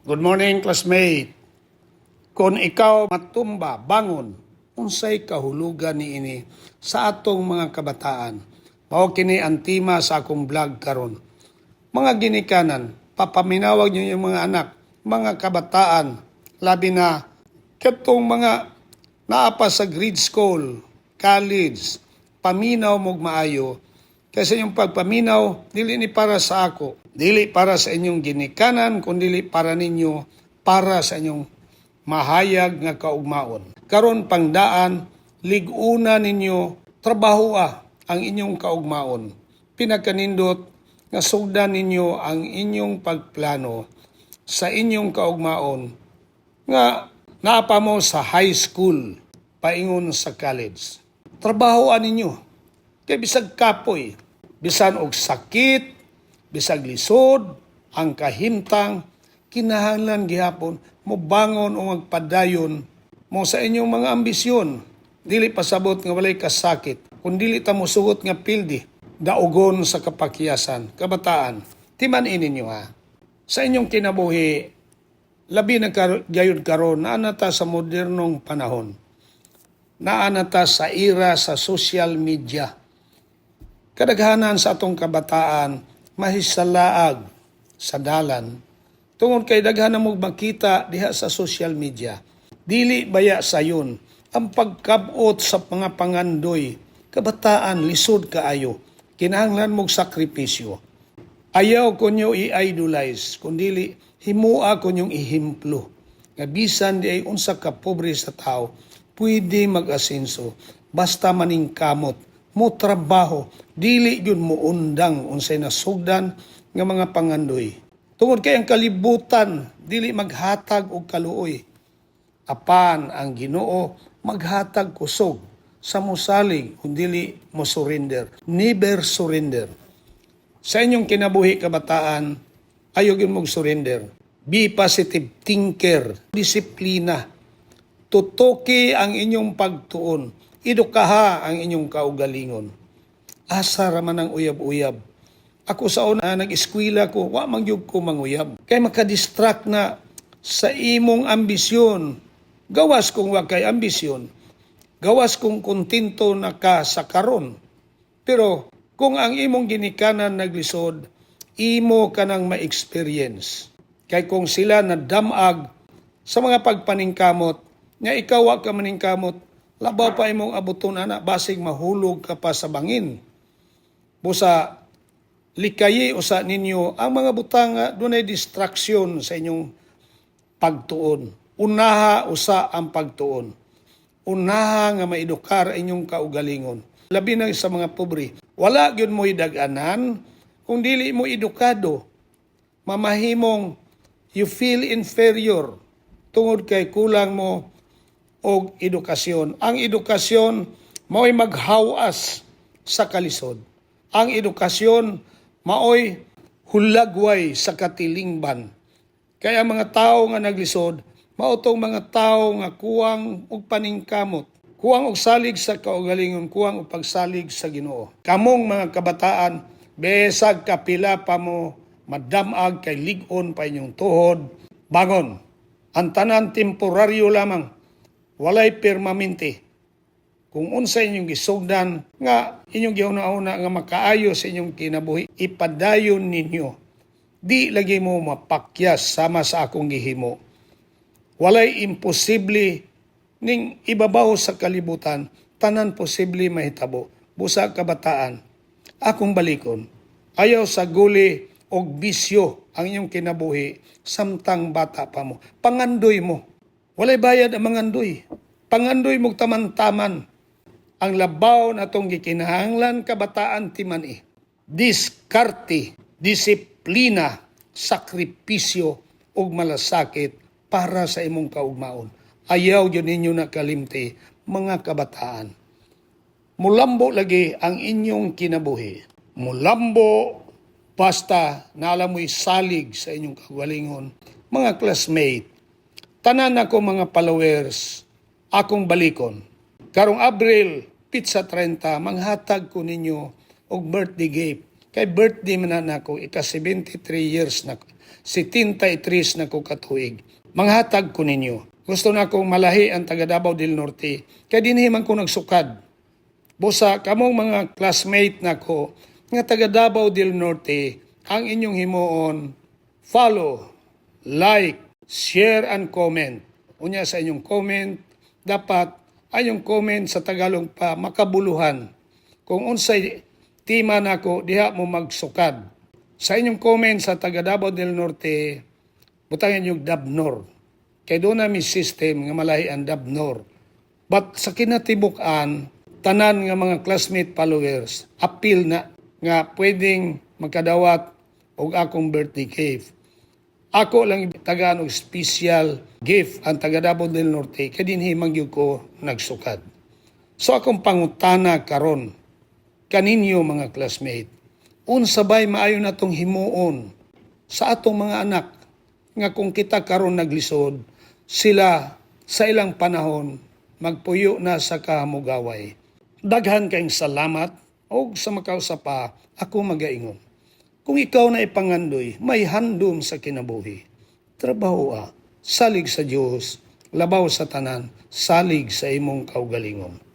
Good morning, classmate. Kung ikaw matumba, bangon, unsay kahulugan niini sa atong mga kabataan. Mao kini ang tema sa akong vlog karon. Mga ginikanan, papaminawag niyo yung mga anak, mga kabataan, labi na katong mga naapa sa grade school, college, paminaw mog maayo. Kasi yung pagpaminaw, dili ni para sa ako, dili para sa inyong ginikanan, kundi para ninyo, para sa inyong mahayag nga kaugmaon. Karon pangdaan, liguna ninyo, trabahoa ang inyong kaugmaon. Pinagkanindot nga sugdan ninyo ang inyong pagplano sa inyong kaugmaon nga naapa mo sa high school, paingon sa college. Trabahoan ninyo, kay bisag kapoy, bisan og sakit, bisag lisod, ang kahimtang, kinahanglan gihapon mo bangon o magpadayon mo sa inyong mga ambisyon. Dili pasabot nga walay kasakit, kun dili ta mosugot nga pildi, daugon sa kapakyasan, kabataan. Timan ninyo ha. Sa inyong kinabuhi, labi na gayud karon naa na ta sa modernong panahon. Naa na ta sa era sa social media. Kadaghanan sa atong kabataan mahisalaag sa dalan tungod kay daghanan mo makita diha sa social media. Dili baya sayon ang pagkabot sa mga pangandoy. Kabataan lisod kaayo, kinahanglan mog sakripisyo. Ayaw kunyo i-idolize, kundi himua kunyong ihemplo. Nga bisan di ay unsa ka pobre sa tao, pwede mag-asenso basta maningkamot mo trabaho, dili yun mo undang unsay nasugdan nga mga pangandoy. Tungod kay ang kalibutan, dili maghatag og kaluoy. Apan ang Ginoo maghatag kusog sa musalig kung dili mo surrender. Never surrender. Sa inyong kinabuhi kabataan, ayaw yun mong surrender. Be positive thinker, disiplina. Tutuki ang inyong pagtuon. Edukaha ang inyong kaugalingon. Asa raman ang uyab-uyab. Ako sa una nag-eskwela ko, wa mangyug ko manguyab. Kay makadistract na sa imong ambisyon. Gawas kung wa kay ambisyon. Gawas kung kontento na ka sa karon. Pero kung ang imong ginikanan naglisod, imo ka nang ma-experience. Kay kung sila nadamag sa mga pagpaningkamot, nga ikaw wa ka maningkamot, labaw pa imong abuton ana, basig mahulog ka pa sa bangin. Busa likayi usa ninyo ang mga butang nga dunay distraction sa inyong pagtuon. Unaha usa ang pagtuon. Unaha nga maedukar inyong kaugalingon. Labi na sa mga pobre. Wala gyud mo idaganan kung dili mo edukado. Mamahimong you feel inferior tungod kay kulang mo og edukasyon. Ang edukasyon mao'y maghawas sa kalisod. Ang edukasyon mao'y hulagway sa katilingban. Kaya mga tao nga naglisod, mautong mga tao nga kuwang og paningkamot, kuwang og salig sa kaugalingon, kuwang og pagsalig sa Ginoo. Kamong mga kabataan, besag kapila pa mo madamag kay lig-on pa inyong tuhod, bangon. Ang tanan temporaryo lamang. Walay permanente. Kung unsa inyong gisugdan nga inyong giuna-una nga makaayo sa inyong kinabuhi, ipadayon ninyo. Di lagi mo mapakyas sama sa akong gihimo. Walay imposible ning ibabaw sa kalibutan, tanan posible mahitabo. Busa kabataan, akong balikon. Ayaw sa guli og bisyo ang inyong kinabuhi samtang bata pa mo. Pangandoy mo. Walay bayad ang mangandoy. Pangandoy mong taman-taman. Ang labaw na itong gikinahanglan kabataan timani. Diskarte, disiplina, sakripisyo, ug malasakit para sa imong kaugmaon. Ayaw yun ninyo nakalimti, mga kabataan. Mulambo lagi ang inyong kinabuhi. Mulambo basta na alam mo'y salig sa inyong kagalingon. Mga classmate, tanan ako mga followers, akong balikon. Karong Abril, pizza 30, manghatag ko ninyo og birthday gift. Kay birthday man na ako, ika 73 years na 73 na ko katuig. Manghatag ko ninyo. Gusto na akong malahi ang taga Davao del Norte. Kaya dinhiman ko nagsukad. Busa, kamong mga classmate na ko, nga taga Davao del Norte, ang inyong himuon, follow, like, share, and comment. Unya sa inyong comment, dapat ayong comment sa Tagalog pa makabuluhan. Kung unsay tima nako diha mo magsukad. Sa inyong comment sa taga Davao del Norte, butangin yung Dabnor. Kay doon na may system nga malahi ang Dabnor. But sa kinatibukan, tanan nga mga classmate followers, appeal na nga pwedeng magkadawat og akong birthday gift. Ako lang tagaan og special gift ang taga Davao del Norte kay dinhi mangyud ko nagsukad. So akong pangutana karon kaninyo mga classmate, unsabay maayo natong himuon sa atong mga anak nga kung kita karon naglisod, sila sa ilang panahon magpuyo na sa kahamugaway. Daghan kayong salamat o sa makausap pa ako magaingon. Kung ikaw na ipangandoy, may handom sa kinabuhi. Trabaho salig sa Dios, labaw sa tanan, salig sa imong kaugalingon.